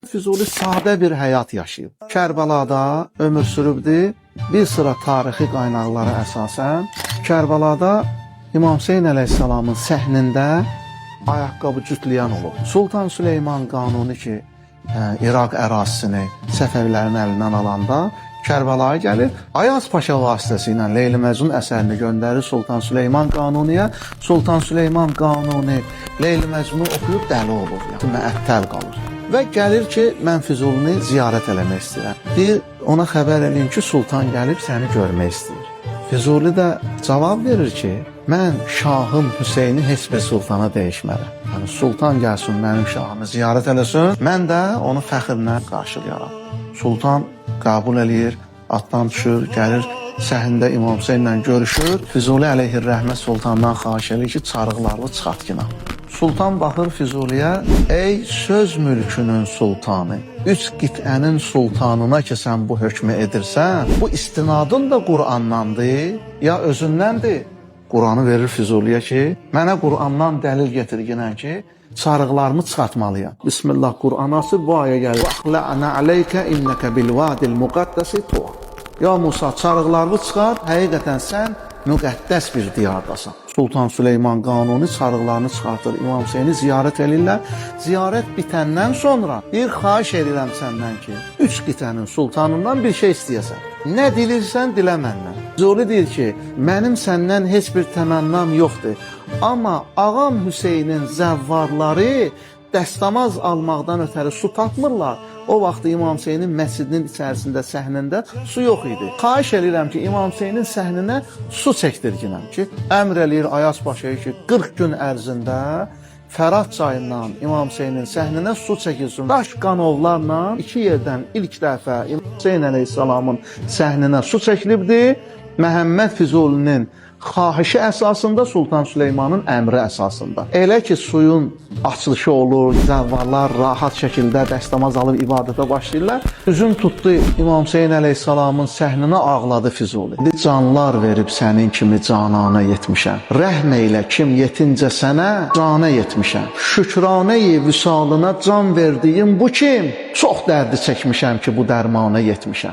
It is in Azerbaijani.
Füzuli sadə bir həyat yaşayıb. Kərbəlada ömür sürübdür. Bir sıra tarixi qaynaqlara əsasən Kərbəlada İmam Hüseyn əleyhissalamın səhnində ayaqqabı cütləyən olub. Sultan Süleyman Qanuni ki, İraq ərazisini Səfəvilərin əlindən alanda Kərbəlaya gəlir. Ayaz Paşa vasitəsilə Leyli Məcnun əsərini göndərir Sultan Süleyman Qanuniyə. Sultan Süleyman Qanuni Leyli Məcnunu oxuyub dəli olur, yəni məəttəl qalır. Və gəlir ki, mən Füzulini ziyarət eləmək istəyirəm. Deyir, ona xəbər eləyin ki, Sultan gəlib səni görmək istəyir. Füzuli də cavab verir ki, mən şahım Hüseyni heç bir sultana dəyişmərəm. Yəni, Sultan gəlsin mənim şahımı ziyarət eləsin, mən də onu fəxrlə qarşılayaram. Sultan qəbul eləyir, atdan düşür, gəlir səhnində İmam Hüseynlə görüşür. Füzuli əleyhirrəhmət Sultandan xahiş edir ki, çarıqlarını çıxartgına. Sultan baxır Füzuliyə, ey söz mülkünün sultanı, 3 qitənin sultanına ki sən bu hökmü edirsən, bu istinadın da Qur'andandır, ya özündəndir? Qur'anı verir Füzuliyə ki, mənə Qur'andan dəlil getirginən ki, çarıqlarımı çıxartmalıyam. Bismillah, Qur'an asır, bu ayə gəlir. وَأَخْلَعْنَا عَلَيْكَ إِنَّكَ بِالْوَادِ الْمُقَدَّسِ طُوَى. Ya Musa, çarıqlarını çıxart, həqiqətən sən müqəddəs bir diyardasan. Sultan Süleyman Qanuni çarıqlarını çıxartır, İmam Hüseyni ziyarət edirlər. Ziyarət bitəndən sonra bir xahiş edirəm səndən ki, 3 qitənin sultanından bir şey istəyəsən. Nə dilirsən, dilə məndən. Füzuli deyir ki, mənim səndən heç bir təmənnam yoxdur. Amma ağam Hüseynin zəvvarları dəstəmaz almaqdan ötəri su tapmırlar. O vaxt İmam Hüseynin məscidinin içərisində, səhnində su yox idi. Xahiş edirəm ki, İmam Hüseynin səhninə su çəkdirginəm ki, əmr eləyir Ayaz Paşaya ki, 40 gün ərzində Fərat çayından İmam Hüseynin səhninə su çəkilsin. Daş qanovlarla 2 yerdən ilk dəfə İmam Hüseyn əleyhissalamın səhninə su çəkilibdir. Məhəmməd Füzulinin xahişi əsasında, Sultan Süleymanın əmri əsasında. Elə ki, suyun açılışı olur, zəvvarlar rahat şəkildə dəstəmaz alıb ibadətə başlayırlar. Üzün tutdu İmam Hüseyn əleyhissalamın səhninə ağladı Füzuli. Canlar verib sənin kimi canana yetmişəm. Rəhm eylə kim yetincə sənə cana yetmişəm. Şükranə-i vüsalına can verdiyim bu kim? Çox dərdi çəkmişəm ki, bu dərmana yetmişəm.